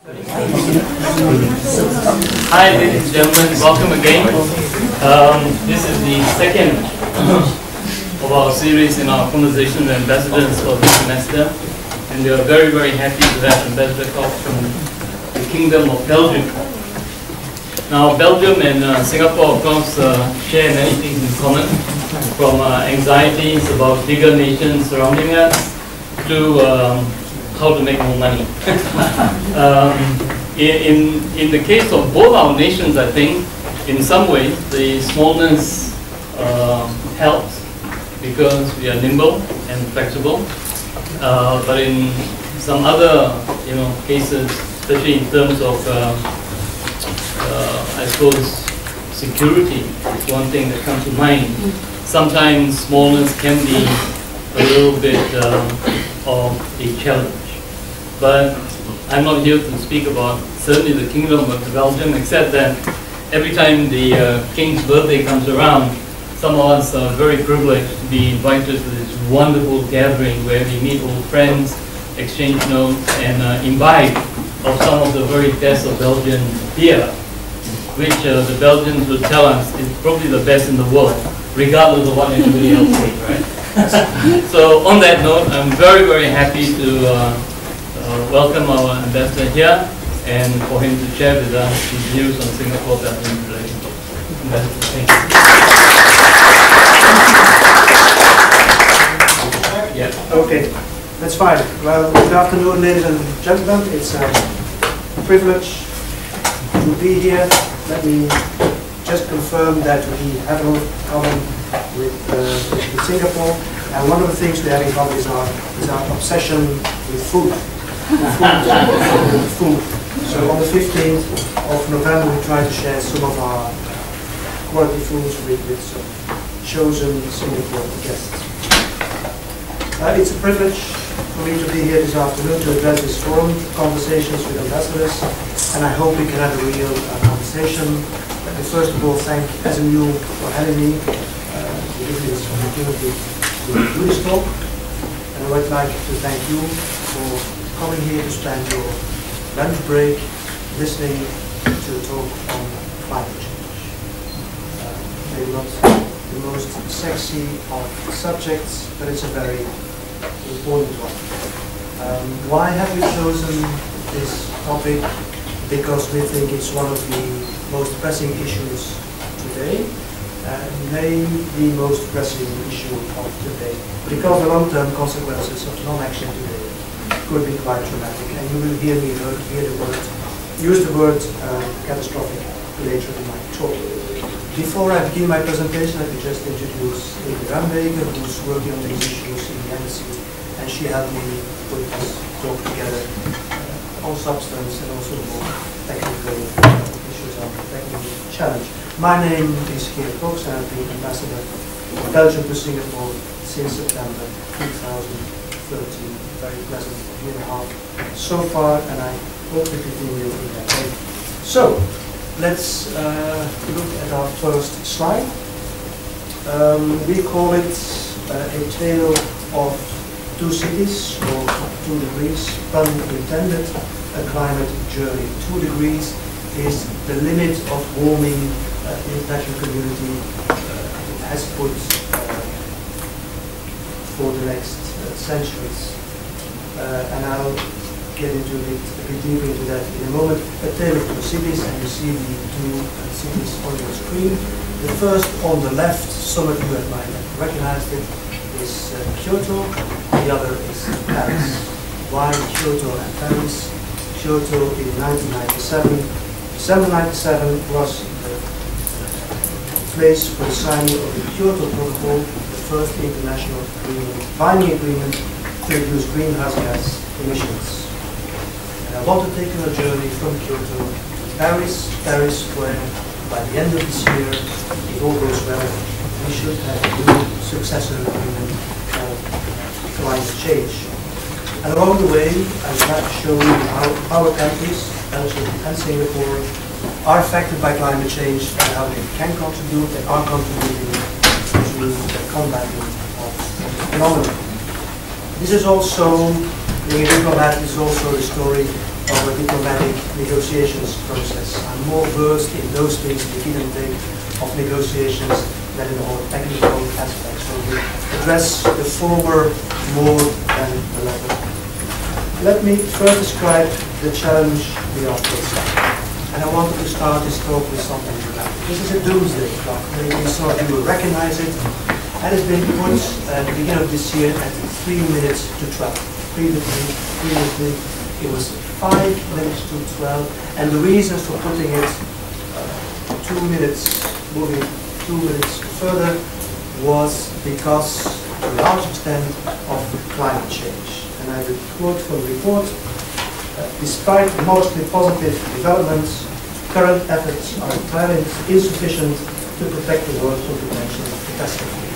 Hi ladies and gentlemen, welcome again. This is the second of our series in our conversation with ambassadors for this semester, and we are very, very happy to have Ambassador Cockx from the Kingdom of Belgium. Now Belgium and Singapore of course share many things in common, from anxieties about bigger nations surrounding us to how to make more money. In the case of both our nations, I think, in some ways, the smallness helps because we are nimble and flexible. But in some other, cases, especially in terms of, I suppose, security is one thing that comes to mind. Sometimes smallness can be a little bit of a challenge. But I'm not here to speak about certainly the Kingdom of Belgium, except that every time the King's birthday comes around, some of us are very privileged to be invited to this wonderful gathering where we meet old friends, exchange notes, and imbibe of some of the very best of Belgian beer, which the Belgians will tell us is probably the best in the world, regardless of what anybody else says, right? So on that note, I'm very, very happy to welcome our ambassador here and for him to share with us his views on Singapore-Belgium relations. Ambassador, thank you. Yeah. Okay, that's fine. Well, good afternoon, ladies and gentlemen. It's a privilege to be here. Let me just confirm that we have a lot in common with Singapore, and one of the things we have in common is our obsession with food. Food. So on the 15th of November we try to share some of our quality foods with some chosen Singapore guests. It's a privilege for me to be here this afternoon to address this forum, conversations with ambassadors, and I hope we can have a real conversation. Let me first of all thank SMU for having me, giving me this opportunity to do this talk, and I would like to thank you for coming here to spend your lunch break listening to a talk on climate change. Maybe not the most sexy of subjects, but it's a very important one. Why have we chosen this topic? Because we think it's one of the most pressing issues today, maybe the most pressing issue of today, because the long-term consequences of non-action today could be quite dramatic, and you will hear me use the word catastrophic later in my talk. Before I begin my presentation, let me just introduce Gerard, who's working on these issues in the embassy, and she helped me put this talk together on substance and also more technical issues on technical challenge. My name is Gerard Cockx, and I've been ambassador of Belgium to Singapore since September 2013. Very pleasant year and a half so far, and I hope to continue in that way. So, let's look at our first slide. We call it a tale of two cities, or 2 degrees, pun intended, a climate journey. 2 degrees is the limit of warming the international community has put for the next centuries. And I'll get into a bit deeper into that in a moment. A tale of 2 cities, and you see the 2 cities on your screen. The first on the left, some of you might have recognized it, is Kyoto. The other is Paris. Why Kyoto and Paris? Kyoto in 1997. December 1997 was the place for the signing of the Kyoto Protocol, the first international binding agreement to reduce greenhouse gas emissions. And I want to take you on a journey from Kyoto to Paris, where by the end of this year, if all goes well, we should have a new successor agreement for climate change. And along the way, I would like to show you how our countries, Belgium and Singapore, are affected by climate change and how they can contribute, they are contributing to the combating of the phenomenon. This is also, being a diplomat, is also the story of a diplomatic negotiations process. I'm more versed in those things, the give and take of negotiations, than in the whole technical aspects. So we address the former more than the latter. Let me first describe the challenge we are facing. And I wanted to start this talk with something dramatic. This is a doomsday clock. Maybe some of you will recognize it. And it's been put at the beginning of this year at 3 minutes to 12. Previously it was 5 minutes to 12. And the reason for putting it 2 minutes, moving 2 minutes further, was because, to a large extent, of climate change. And I will quote from the report: despite mostly positive developments, current efforts are entirely insufficient to protect the world from potential catastrophe.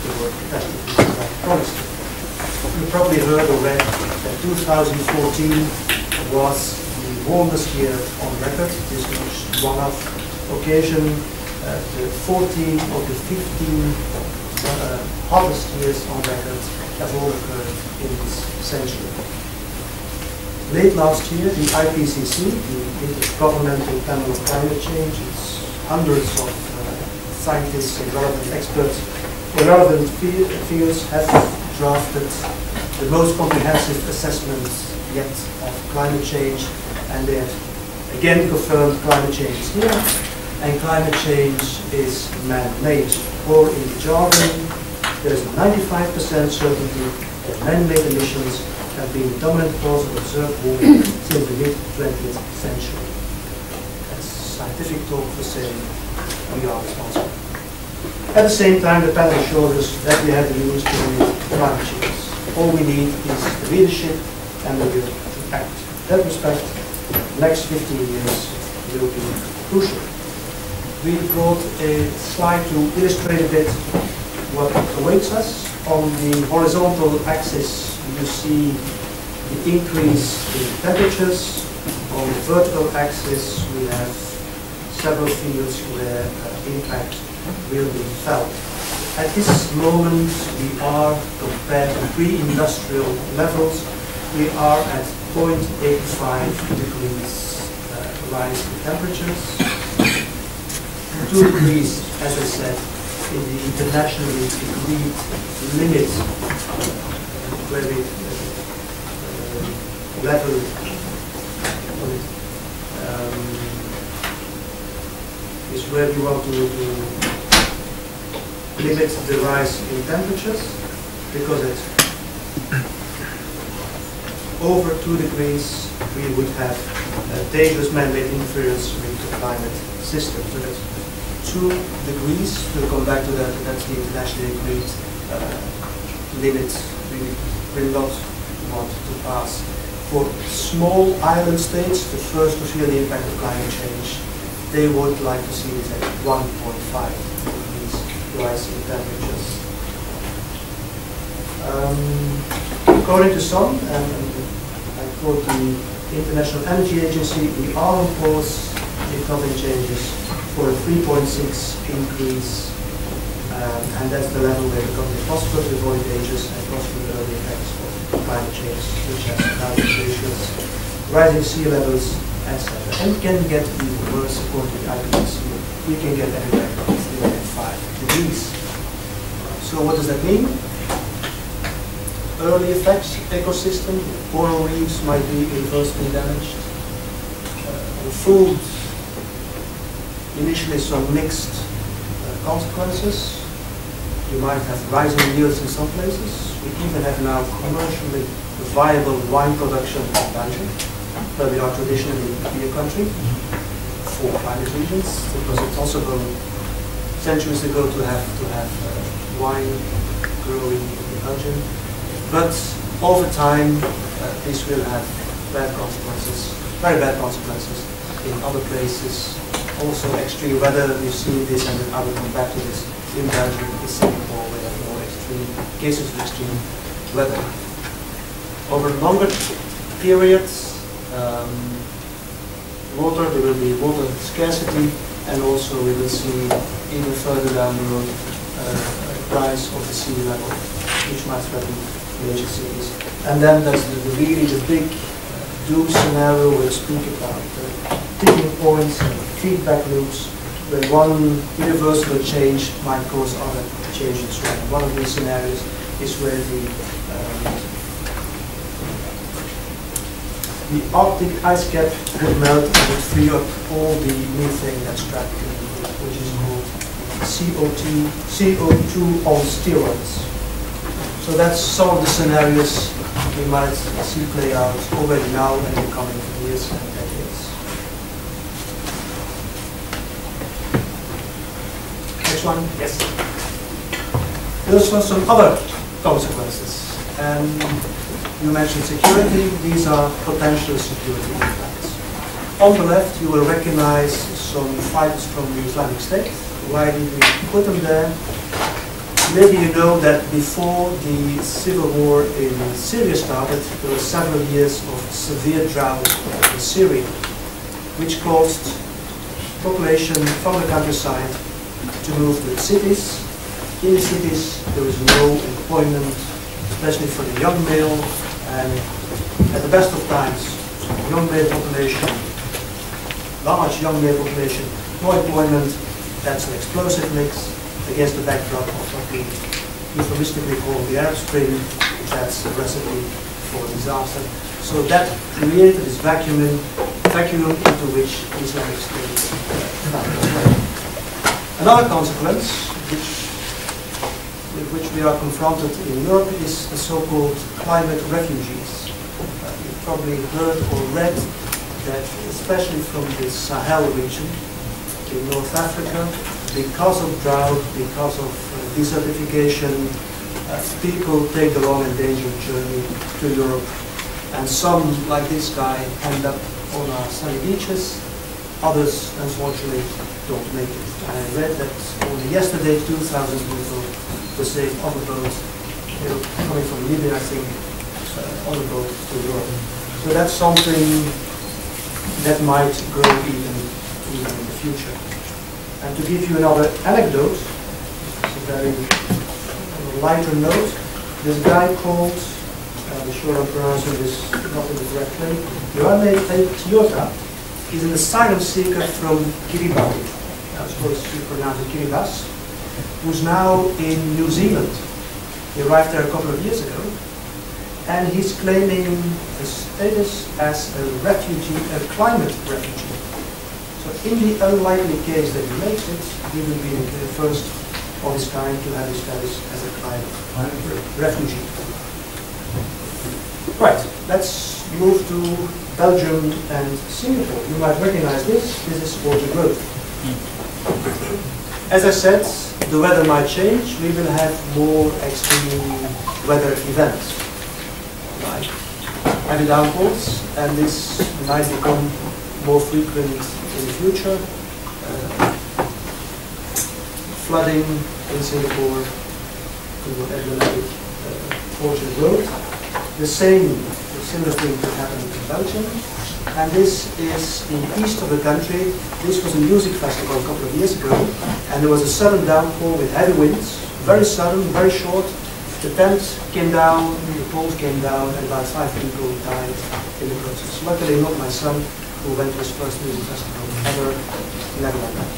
The word catastrophe is not promised. You probably heard or read that 2014 was the warmest year on record. This was one-off occasion. The 14 of the 15 hottest years on record have all occurred in this century. Late last year, the IPCC, the Intergovernmental Panel on Climate Change, it's hundreds of scientists and relevant experts in relevant fields, have drafted the most comprehensive assessment yet of climate change, and they have again confirmed climate change is here, and climate change is man-made. Or in the jargon, there is a 95% certainty that man-made emissions have been the dominant cause of observed warming since the mid-20th century. That's scientific talk for saying we are responsible. At the same time, the panel showed us that we have the means to limit climate change. All we need is the leadership and the will to act. In that respect, the next 15 years will be crucial. We brought a slide to illustrate a bit what awaits us. On the horizontal axis, you see the increase in temperatures. On the vertical axis, we have several fields where impact will be felt. At this moment, we are, compared to pre-industrial levels, we are at 0.85 degrees rise in temperatures. 2 degrees, as I said, in the internationally agreed limit where we level is where we want to limit the rise in temperatures, because at over 2 degrees we would have dangerous man-made interference with the climate system. So that's 2 degrees. We'll come back to that. That's the internationally agreed limit we will not want to pass. For small island states, the first to feel the impact of climate change, they would like to see this at 1.5 degrees rise in temperatures. According to some, and I quote the International Energy Agency, we are on course, if nothing changes, for a 3.6 increase, and that's the level where it becomes impossible to avoid dangers and possibly early effects of climate change, such as climate glaciers, rising sea levels, etc. And it can get even worse according to the IPCC. We can get anywhere from 3 and 5 degrees. So what does that mean? Early effects, ecosystem, coral reefs might be irreversibly damaged. Food, initially some mixed consequences. You might have rising yields in some places. We even have now commercially viable wine production in Belgium, where we are traditionally a beer country for climate reasons. It was impossible centuries ago to have wine growing in Belgium. But over time, this will have bad consequences, very bad consequences in other places. Also extreme weather, we've seen this, and I will come back to this in Belgium, in Singapore, where there are more extreme cases of extreme weather. Over longer periods, there will be water scarcity, and also we will see even further down the road rise of the sea level, which might threaten major cities. And then there's really the big doom scenario will speak about tipping points and feedback loops, where one irreversible change might cause other changes. One of these scenarios is where the Arctic ice cap would melt and would free up all the methane that's trapped in the wood, which is called CO2 on steroids. So that's some of the scenarios we might see play out already now and in the coming years and decades. Next one, yes. Those were some other consequences. You mentioned security. These are potential security impacts. On the left, you will recognize some fighters from the Islamic State. Why did we put them there? Maybe you know that before the civil war in Syria started, there were several years of severe drought in Syria, which caused population from the countryside to move to the cities. In the cities, there is no employment, especially for the young male, and at the best of times, young male population, large young male population, no employment. That's an explosive mix against the backdrop of what we euphemistically call the Arab Spring. That's a recipe for disaster. So that created this vacuum into which the Islamic State found its way. Another consequence, with which we are confronted in Europe, is the so-called climate refugees. You've probably heard or read that, especially from the Sahel region in North Africa, because of drought, because of desertification, people take the long and dangerous journey to Europe. And some, like this guy, end up on our sunny beaches. Others, unfortunately, don't make it. I read that only yesterday, 2,000 people were saved on the boat, coming from Libya, I think, on the boat to Europe. So that's something that might grow even in the future. And to give you another anecdote, it's a very lighter note, this guy called, I'm sure I'm pronouncing this not in the correct way, Kyoto, is an asylum seeker from Kiribati. I suppose you pronounce it Kiribati, who's now in New Zealand. He arrived there a couple of years ago, and he's claiming a status as a refugee, a climate refugee. So in the unlikely case that he makes it, he will be the first of his kind to have his status as a climate refugee. Right, let's move to Belgium and Singapore. You might recognize this. This is water growth. As I said, the weather might change. We will have more extreme weather events, like heavy downpours, and this might become more frequent in the future. Flooding in Singapore, the Atlantic Ocean Road. The similar thing could happen in Belgium. And this is in the east of the country. This was a music festival a couple of years ago, and there was a sudden downpour with heavy winds, very sudden, very short. The tent came down, the poles came down, and about 5 people died in the process. Luckily not my son, who went to his first music festival ever, never like that.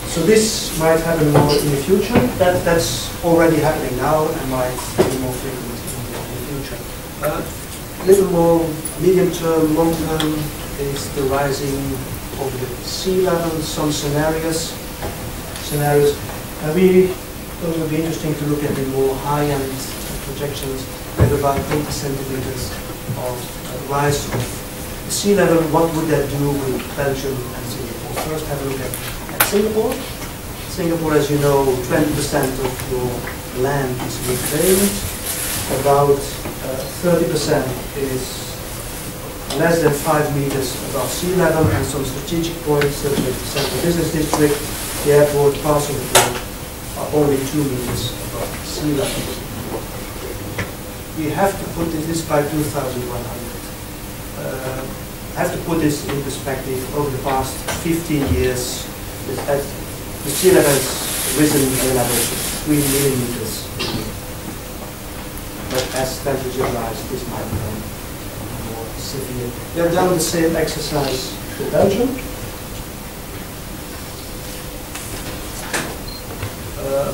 So this might happen more in the future. That's already happening now and might be more frequent in the future. Little more medium term, long term is the rising of the sea level. Some scenarios. Those would be interesting to look at the more high-end projections. We have about 80 centimeters of rise of the sea level. What would that do with Belgium and Singapore? First, have a look at Singapore. Singapore, as you know, 20% of your land is reclaimed. About 30% is less than 5 meters above sea level, and some strategic points, such as the central business district, the airport, parts of the port, are only 2 meters above sea level. We have to put this by 2100. I have to put this in perspective. Over the past 15 years, the sea level has risen on an average of 3 millimeters. But as temperatures rise, this might become more severe. We have done the same exercise for Belgium.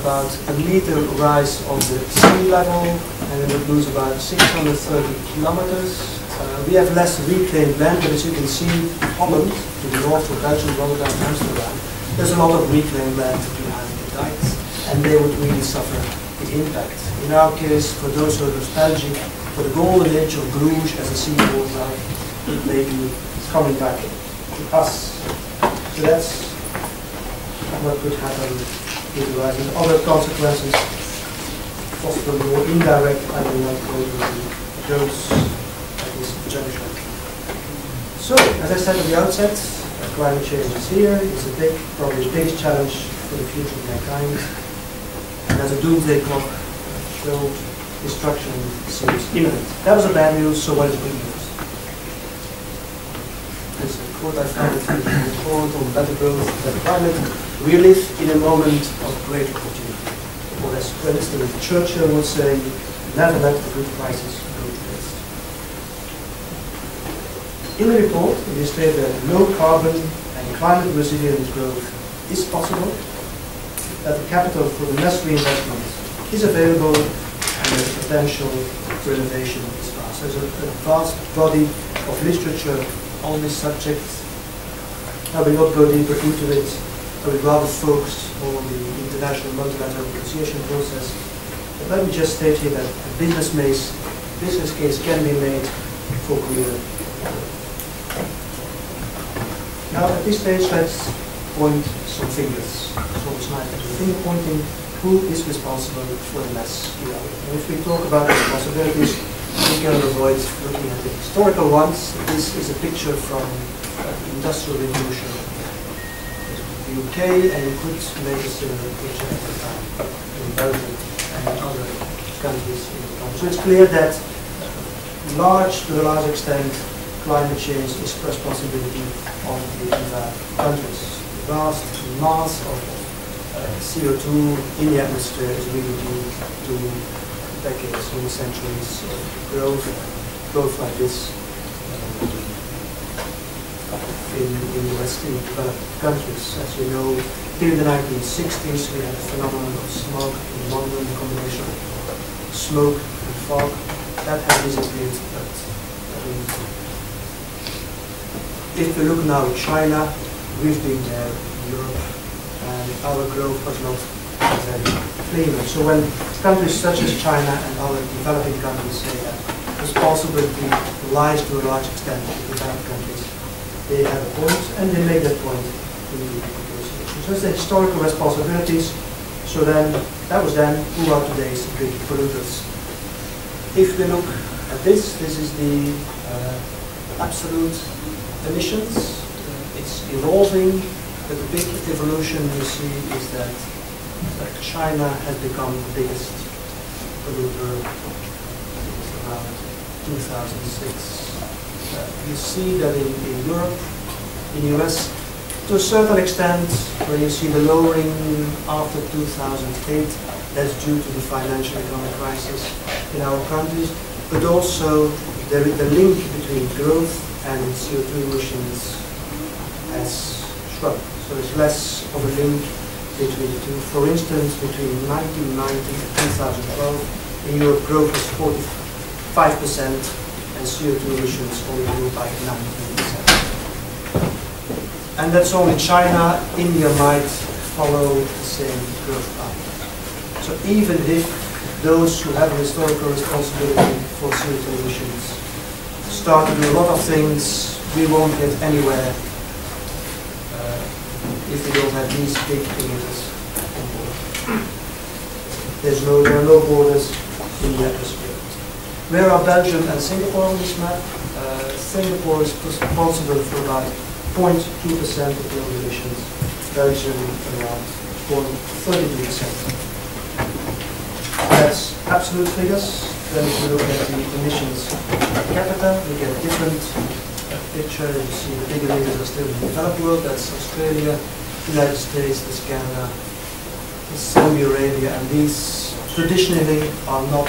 About a meter rise of the sea level, and it would lose about 630 kilometers. We have less reclaimed land, but as you can see, Holland, to the north of Belgium, Rotterdam, Amsterdam, there's a lot of reclaimed land behind the dikes, and they would really suffer the impact. In our case, for those who are nostalgic, for the golden age of Bruges as a seaport now, it may be coming back to us. So that's what could happen with the rise. And other consequences, possibly more indirect, I will not go into those at this juncture. So, as I said at the outset, climate change is here. It's a big, probably the biggest challenge for the future of mankind. And as a doomsday clock showed, destruction seems imminent. That was a bad news, so what is good news? There's a quote I found in the report on better growth than climate. We live in a moment of great opportunity. Or as Winston Churchill would say, never let a good crisis go to waste. In the report, it is stated that low carbon and climate resilient growth is possible, that the capital for the necessary investment is available, and that the potential for innovation is vast. There's a vast body of literature on this subject. I will not go deeper into it. I would rather focus on the international multilateral negotiation process. But let me just state here that a business case can be made for greener. Now at this stage, let's point some fingers. So it's nice to do finger pointing. Who is responsible for the mess we are in? And if we talk about responsibilities, we can avoid looking at the historical ones. This is a picture from the Industrial Revolution in the UK, and you could make a similar picture at the time in Belgium and in other countries in the country. So it's clear that to a large extent, climate change is responsibility of the countries. The vast mass of CO2 in the atmosphere is really due to decades, many centuries of growth like this in the Western developed countries. As you know, in the 1960s we had a phenomenon of smoke in London, the combination of smoke and fog. That has disappeared, but if we look now at China, we've been there in Europe, and our growth was not very clean. So when countries such as China and other developing countries say that responsibility lies to a large extent in developed countries, they have a point, and they make that point in the negotiations. So it's the historical responsibilities. So then, that was then, who are today's big polluters? If we look at this is the absolute emissions. It's evolving, but the big evolution you see is that China has become the biggest polluter around 2006. You see that in Europe, in the US, to a certain extent, when you see the lowering after 2008, that's due to the financial economic crisis in our countries, but also the link between growth and CO2 emissions has shrunk. So there's less of a link between the two. For instance, between 1990 and 2012, in Europe growth was 45%, and CO2 emissions only grew by 19%. And that's only China. India might follow the same growth path. So even if those who have a historical responsibility for CO2 emissions start to do a lot of things, we won't get anywhere if we don't have these big polluters on board. There are no borders in the atmosphere. Where are Belgium and Singapore on this map? Singapore is responsible for about 0.2% of global emissions. Belgium around 0.32%. That's absolute figures. Then if you look at the emissions per capita, we get a different picture. You see the bigger emitters are still in the developed world. That's Australia, United States, that's Canada, that's Saudi Arabia, and these traditionally are not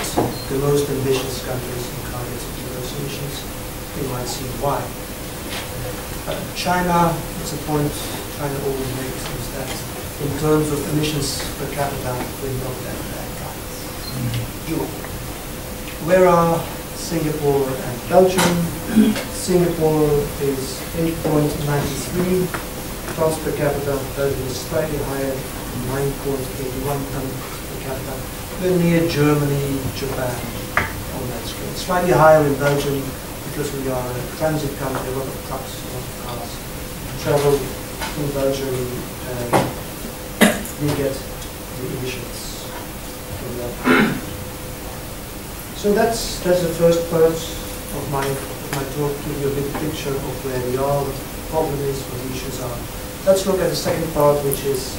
the most ambitious countries in targets of reduce emissions. You might see why. China, it's a point China always makes, is that in terms of emissions per capita, we're not that bad guys. Where are Singapore and Belgium? Singapore is 8.93 tons per capita. Belgium is slightly higher, 9.81 tons per capita. We're near Germany, Japan on that scale. Slightly higher in Belgium because we are a transit country, a lot of trucks, a lot of cars travel in Belgium, and we get the emissions from that. So that's the first part of my talk, to give you a big picture of where we are, what the problem is, what the issues are. Let's look at the second part, which is